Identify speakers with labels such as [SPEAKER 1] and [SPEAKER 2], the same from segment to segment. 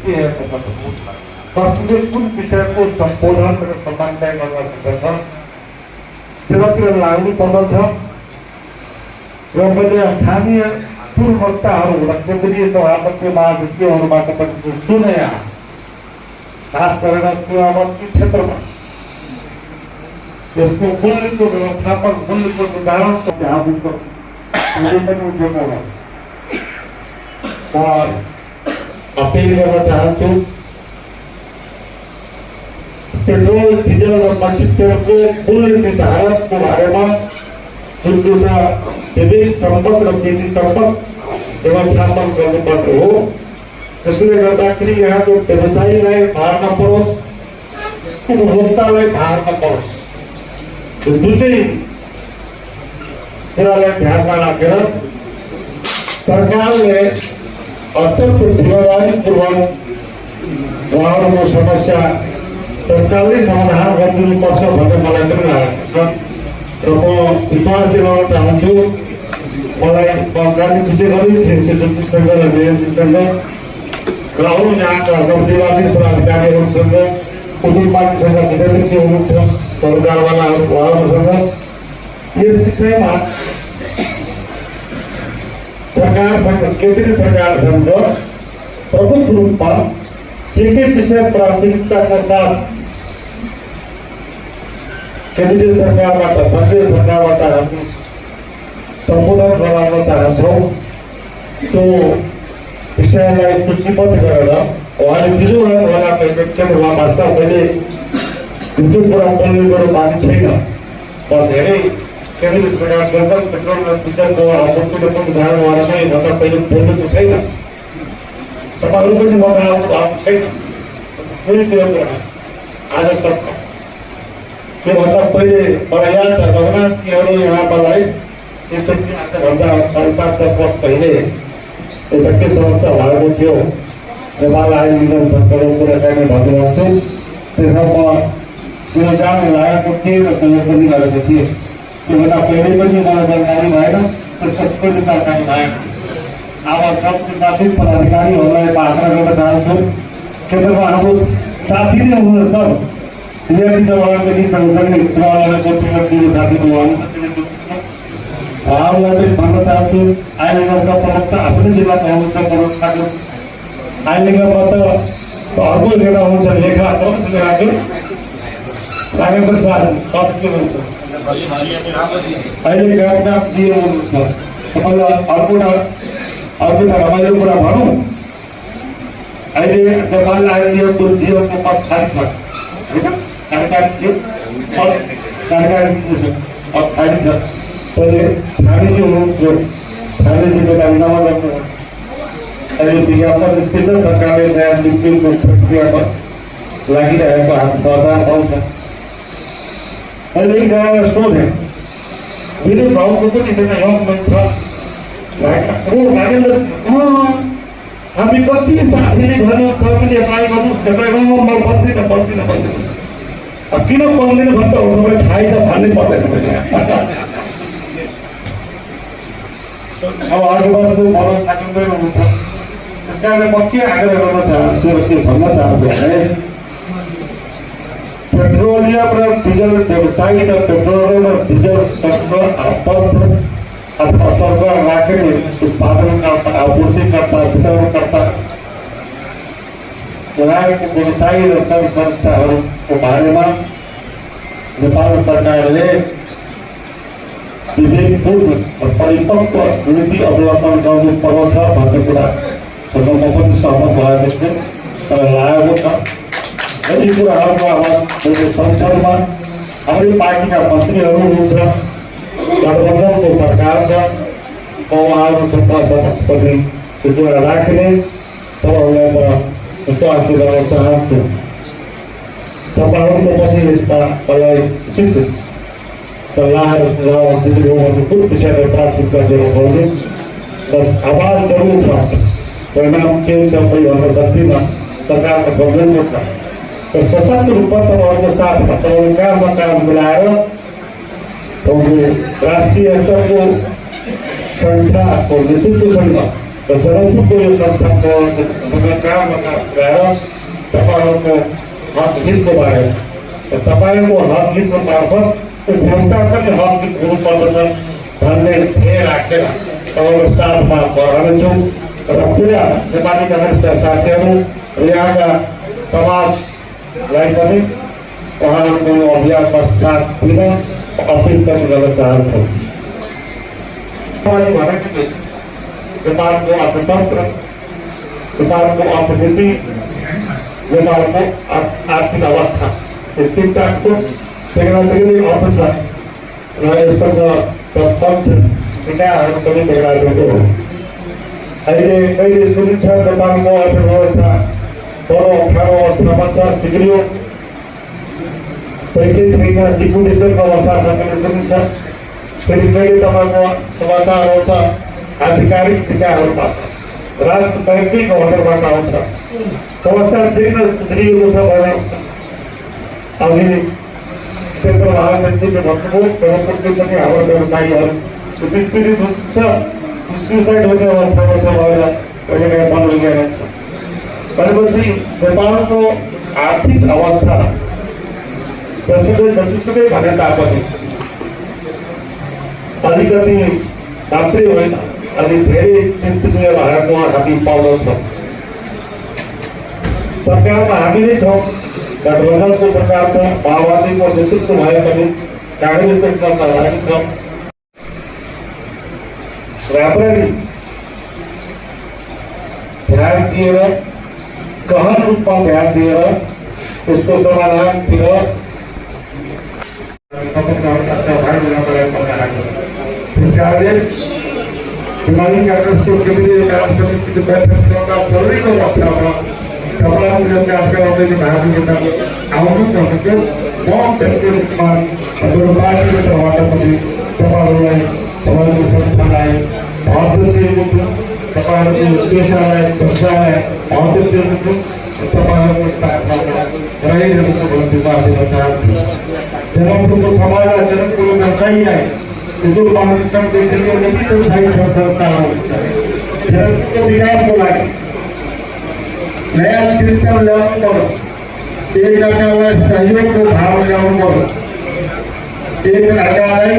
[SPEAKER 1] देखिएको छ कसले कुन विषयको सम्बोधन र समन्वय गर्न सक्दछ त्योतिर लाग्नु पर्दछ र मैले स्थानीय पूर्ववक्ताहरू हुँदा केन्द्रीय सभापति महासचिवहरूबाट पनि सुने खास गरेर सेवावर्ती क्षेत्रमा यसको मूल्यको व्यवस्थापन मूल्यको निर्धारण उठेको हो। अपील गर्न चाहन्छु पेट्रोल डिजल र मासिक तेलको मूल्य निर्धारणको बारेमा जुन एउटा विवेक सम्पद र नीति सम्पद व्यवस्थापन गर्नुपर्ने हो। त्यसले गर्दाखेरि यहाँको व्यवसायीलाई भार नपरोस्, उपभोक्तालाई भार नपरोस्। दुईटै कुरालाई ध्यानमा राखेर सरकारले अत्यन्त जिम्मेवारीपूर्वक उहाँहरूको समस्या तत्कालै समाधान गरिदिनुपर्छ भन्ने मलाई पनि लागेको छ र म विश्वास दिलाउन चाहन्छु। मलाई जानकारी विषय गरी थिएसँग र अरू यहाँका नवनिर्वाचित पदाधिकारीहरूसँग उद्योग मानिससँग विद्यार्थी हुनुहुन्छ सरकारवालाहरू उहाँहरूसँग यस विषयमा सरकारसँग केन्द्रीय सरकारसँग प्रमुख रूपमा के विषय प्राथमिकताका साथ केन्द्रीय सरकारबाट संघीय सरकारबाट हामी सम्बोधन गराउन चाहन्छौँ त्यो विषयलाई सूचीबद्ध गरेर उहाँले दिनुभयो होला केन्द्रमा वास्तव मैले जुन कुरा बोल्ने कुरो बाँकी छैन। म धेरै केन्द्रीय सरकारसँग पेट्रोल र डिजलको आपूर्तिको पनि ध्यान उहाँलाई भन्दा पहिले बोल्नुको छैन। तपाईँहरू पनि ममा आउनु भएको छैन कुनै कुरो आजसम्म। त्योभन्दा पहिले मलाई याद छ भगवान्जीहरू यहाँ मलाई त्यसपछि आजभन्दा 7-10 वर्ष पहिले एउटा के समस्या भएको थियो नेपाल आइन निगम सरकारको कुराकानी भन्नुभएको थियो। त्यसमा म त्यो जान लागेको थिएँ र सहयोग पनि गरेको थिएँ। त्योभन्दा पहिले पनि मलाई जानकारी भएन, त्यसपछि पनि जानकारी भएन। अब नवनिर्वाचित पदाधिकारीहरूलाई म आग्रह गर्न चाहन्छु केन्द्रमा हाम्रो साथी नै हुनुहुन्छ विद्यार्थी जवानदेखि सँगसँगै चुनावलाई नेतृत्व दिने साथीको उहाँहरूलाई पनि भन्न चाहन्छु आइन निगमका प्रवक्ता आफ्नै जिल्लाका हुनुहुन्छ प्रमुख ठाकुर आइन निगमबाट अर्को लिएर आउँछ लेखा राखेको साथ के हुन्छ अहिले गाउँका दिए हुनुहुन्छ। तपाईँलाई अर्को रमाइलो कुरा भनौँ अहिले नेपाल आइन निगमको जीवनको पद खाली छ होइन सरकारी पद खाली छ। पहिले ठानेजी हुनुहुन्थ्यो ठानेजीको दायित्वमा गर्नु अहिले विज्ञापन निस्किन्छ सरकारले नयाँ नियुक्तिको प्रक्रियामा लागिरहेको हामी सहयोग पाउँछ। अहिले एकजनालाई सोधेँ विद्युत भाउको पनि एकजना यङ मान्छे नागेन्द्र हामी कति साथीले भन्यो तपाईँले एप्लाई गर्नुहोस् एप्लाई गर्नु म बन्दिनँ किन बन्दिनँ भन्दा तपाईँलाई थाहै छ भन्नै पर्दैन। अब अर्को वर्ष मलाई थाकिँदै हुनुहुन्छ। त्यस कारणले म के आग्रह गर्न चाहन्छु र के भन्न चाहन्छु भने पेट्रोलियम र डिजल व्यवसायी र पेट्रोल र डिजलसँग आबद्ध अथवा सरकार राख्ने उत्पादनकर्ता आपूर्तिकर्ता वितरणकर्ता लगायतको व्यवसायी र सङ्घ संस्थाहरूको बारेमा नेपाल सरकारले विवेकपूर्ण र परिपक्व नीति अवलम्बन गर्नु पर्छ भन्ने कुरासँग म पनि सहमत भएको थिएँ तर लागेको छ। यी कुराहरूको अब संसदमा हाम्रै पार्टीका मन्त्रीहरू हुनुहुन्छ, गठबन्धनको सरकार छ, उहाँहरूसँग पनि त्यो कुरा राख्ने तपाईँहरूलाई म विश्वास दिलाउन चाहन्छु। तपाईँहरूको पनि यसमा मलाई उचित सल्लाह र सुझाव दिनु हो भने कुन विषयलाई प्राथमिकता दिनुपर्ने र आवाज जरुर छ। परिणाम के हुन्छ कोही भन्न सक्दिनँ, सरकारको गभर्मेन्टको छ र सशक्त रूपमा तपाईँहरूको साथमा तपाईँले कहाँमा काम मिलाएर राष्ट्रिय स्तरको संस्थाको नेतृत्वसँग र जनकपुरको यो संस्थानको भूमिकामा गएर तपाईँहरूको हक हितको बारे र तपाईँको हक हितको मार्फत उपभोक्ता पनि हक हित हुनुपर्दछ भन्ने ध्येय राखेर तपाईँको साथमा रहनेछौँ र पुरा नेपाली काङ्ग्रेसका साथीहरू र यहाँका समाजलाई पनि उहाँहरूको यो अभियानमा साथ दिन अपिल पनि गर्न चाहन्छौँ। नेपालको अर्थतन्त्र, नेपालको अर्थनीति, नेपालको आर्थिक अवस्था यो तिनटाको टेक्नोलोजी अर्थ छ र यससँग सम्बद्ध विकासहरू पनि टेक्नोलोजीको हो। अहिले कहिले सुनिन्छ नेपालको अर्थव्यवस्था बडो अप्ठ्यारो अवस्थामा छ, बिग्रियो, पैसै छैन, लिक्विडेसनको अवस्था छ पनि सुनिन्छ। फेरि कहिले तपाईँको समाचार आउँछ आधिकारिक टिकाहरूबाट, राष्ट्र ब्याङ्किङ अर्डरबाट आउँछ समस्या छैन, सुध्रिएको छ भने अघि क्षेत्र महासचिवले भन्नुभयो जनकपुरले पनि हाम्रो व्यवसायीहरू विपरीत हुन्छ, सुसाइड हुने अवस्थामा छ भएर कहिले बन्द भइरहेको छ भनेपछि नेपालको आर्थिक अवस्था जसुकै भने तापनि अलिकति मात्रै होइन, अलि धेरै चिन्तनीय भएको हामी पाउँदछौँ। सरकारमा हामी नै छौँ, गठबन्धनको सरकार छ, माओवादीको नेतृत्व भए पनि काङ्ग्रेस त्यसमा सहभागी छ। राम्ररी ध्यान दिएर, गहन रूपमा ध्यान दिएर यसको समाधानतिर त्यस कारणले नेपाली काङ्ग्रेसको केन्द्रीय कार्य समितिको बैठक चल्दैको अवस्थामा तपाईँहरूले कार्यक्रमले भाग लिन आउनु भनेको म व्यक्ति रूपमा हाम्रो पार्टीको तर्फबाट पनि तपाईँहरूलाई, तपाईँको संस्थालाई महत्त्व दिएको छु, तपाईँहरूको पेसालाई, संस्थालाई महत्त्व दिएको छु, तपाईँहरूको साथमा रहिरहेको भन्ने दिन चाहन्छु। जनकपुरको समाजलाई, जनकपुरको व्यवसायीलाई जो मानिसदेखि जनकपुरको विकासको लागि नयाँ सिस्टम ल्याउनु पर्यो, एकअर्कालाई सहयोगको भाव ल्याउनु पर्यो, एकअर्कालाई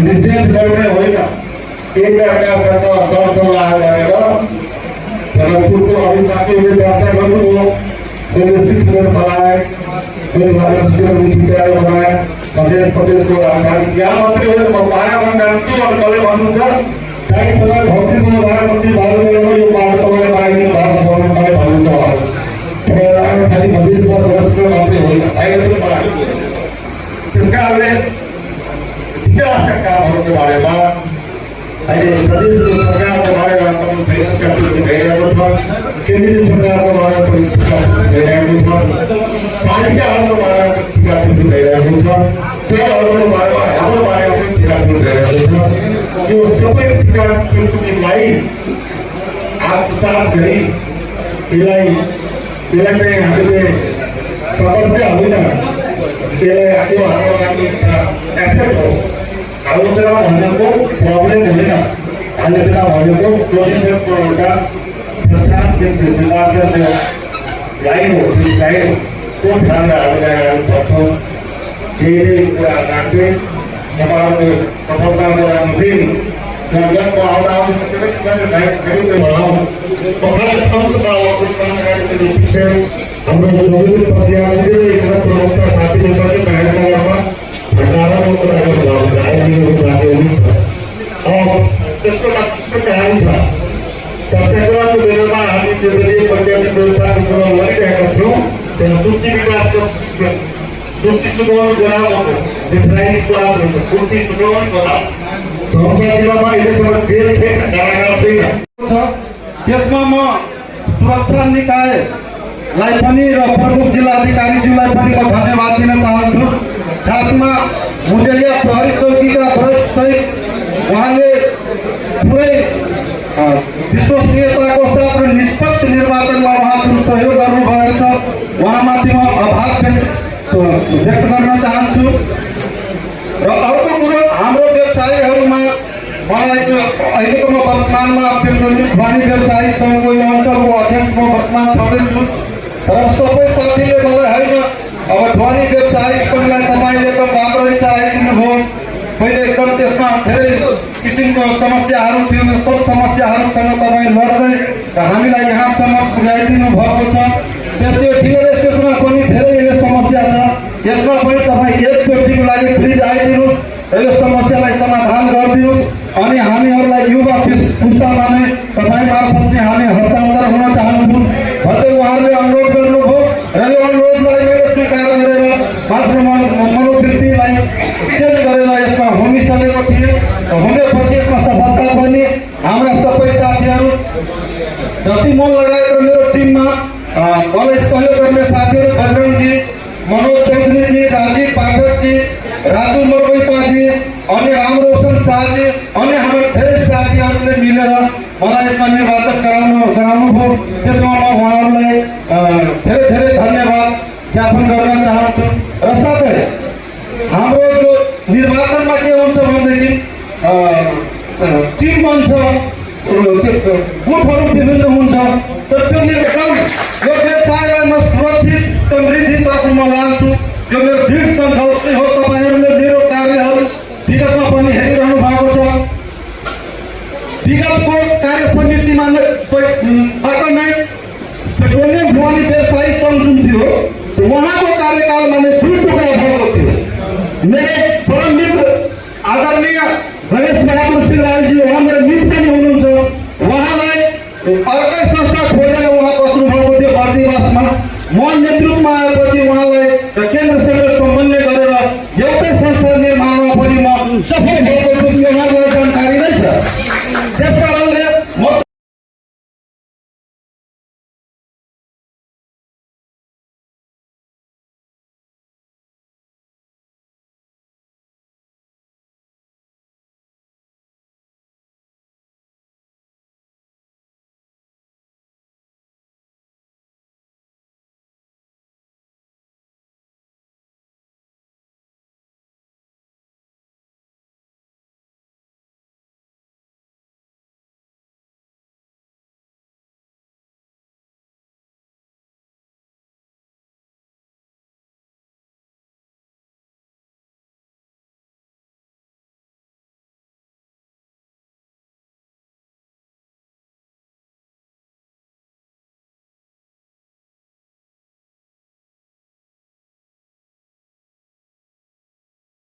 [SPEAKER 1] निषेध गर्ने होइन, एकअर्कासँग सरसल्लाह गरेर जनकपुरको अघि साथीहरूले दर्ता गर्नुभयो, जसले शिक्षण बनाए, विद्यालय बनाए, प्रदेशको राजधानी यहाँ मात्रै होइन, म बाह्र जान्छु अनि कसले भन्नुहुन्छ चाहिँ तपाईँ भौतिक प्रधानमन्त्री भयो यो पार्टी तपाईँले बनाइदिनु भएको छ मलाई भन्नुहुन्छ तपाईँलाई खालि मधेसमा सदस्य मात्रै होइन, अहिले पनि बनाएको। त्यस कारणले विकासका कामहरूको बारेमा अहिले प्रदेशको सरकारको बारेमा पनि भइरहेको छ, केन्द्रीय सरकारको बारेमा पनि भइरहेको छ, पालिकाहरूको बारेमा टिकापिटी भइरहेको छ, त्योहरूको बारेमा हाम्रो बारेमा पनि टिकापिटी भइरहेको छ। यो सबै टिकापिटीलाई आत्मसात गरी त्यसलाई चाहिँ हामीले समस्या होइन, त्यसलाई त्यो हाम्रो लागि एसेट हो। आलोचना भनेको प्रब्लम होइन, आलोचना भनेको प्रोजेक्टको एउटा प्रस्थान लाइन हो, त्यो लाइन हो, त्यो ठाउँमा हामीले अगाडि बढ्छौँ। धेरै कुरा राख्दै नेपालको सफलताको लागि फेरि जगतको आउँदा हाम्रो जरुरी प्रक्रियाले एकजना प्रवक्ता साथीले पनि बाहिरमा भण्डाराको कुराहरू आइदिएको बाटो छ। त्यसको कहानी छ। सत्याग्रहको बेलामा हामी त्यसरी प्रक्रियाको व्यवस्थाको कुरा गरिरहेका छौँ। त्यहाँ सूची विकासको सूची सुधाउनु गराएको डिफाइन प्लान हुन्छ, सूची सुधाउनु गराएको जिल्लामा अहिलेसम्म जेल छैन, कारागार छैन।
[SPEAKER 2] त्यसमा म सुरक्षा निकायलाई पनि र प्रमुख जिल्लाधिकारीज्यूलाई पनि म धन्यवाद दिन चाहन्छु। खासमा मुडेलिया प्रहरी चौकीका प्रहरीसहित उहाँले पुरै विश्वसनीयताको साथ र निष्पक्ष निर्वाचनमा उहाँहरू सहयोग गर्नुभएको छ। उहाँमाथि म आभार व्यक्त गर्न चाहन्छु। र अर्को कुरो, हाम्रो व्यवसायीहरूमा मलाई अहिलेको म वर्तमानमा ध्वनि व्यवसायी सङ्घको यो अञ्चलको अध्यक्ष म वर्तमान छँदैछु र सबै साथीले मलाई होइन अब ध्वनि व्यवसायी सङ्घलाई तपाईँले एकदम राम्ररी चलाइदिनु भयो। पहिले एकदम त्यसमा धेरै किसिमको समस्याहरू थियो, त्यो सब समस्याहरूसँग तपाईँ लड्दै र हामीलाई यहाँसम्म पुर्याइदिनु भएको छ। त्यसै ढिलो स्टेसनमा पनि धेरै अहिले समस्या छ, यसमा पनि तपाईँ एकचोटिको लागि फ्रिज आइदिनुहोस् र यो समस्यालाई समाधान गरिदिनुहोस्। अनि हामीहरूलाई युवा पुस्तामा नै तपाईँ मार्फत चाहिँ हामी हस्तान्तरण हुन चाहन्छौँ भन्दै उहाँहरूले अनुरोध गर्नुभयो र यो अनुरोधलाई मैले स्वीकार गरेर आफ्नो मनोवृत्तिलाई चेन्ज गरेर यसमा होमिसकेको थिएँ। होमेपछि यसमा सफलता पनि हाम्रा सबै साथीहरू जति मन लगाएर मेरो टिममा मलाई सहयोग गर्ने साथीहरू बजरङ्गजी, मनोज चौधरीजी, राजीव पाठकजी, राजु मरवैताजी अनि रामरोशन शाहजी अनि हाम्रो धेरै साथीहरूले मिलेर मलाई यसमा निर्वाचन गराउनुभयो। त्यसमा म उहाँहरूलाई धेरै धेरै धन्यवाद ज्ञापन गर्न चाहन्छु। र साथै हाम्रो जो निर्वाचनमा के हुन्छ भनेदेखि टिम बन्छ, बुथहरू विभिन्न हुन्छ, तर त्यो निर्वाचन यो व्यवसायलाई म सुरक्षित समृद्धितर्फ म लान्छु। यो मेरो दृढ सङ्कल्प हो। तपाईँहरूले मेरो कार्यहरू विगतमा पनि हेरिरहनु भएको छ। विगतको कार्य समितिमा नै पेट्रोलियम ध्वनि व्यवसायी सङ्घ जुन थियो उहाँको कार्यकालमा नै 2 टुक्रा भएको थियो। मेरो परम मित्र आदरणीय गणेश बहादुर श्रीवालजी उहाँ मेरो मित्र पनि हुनुहुन्छ। उहाँलाई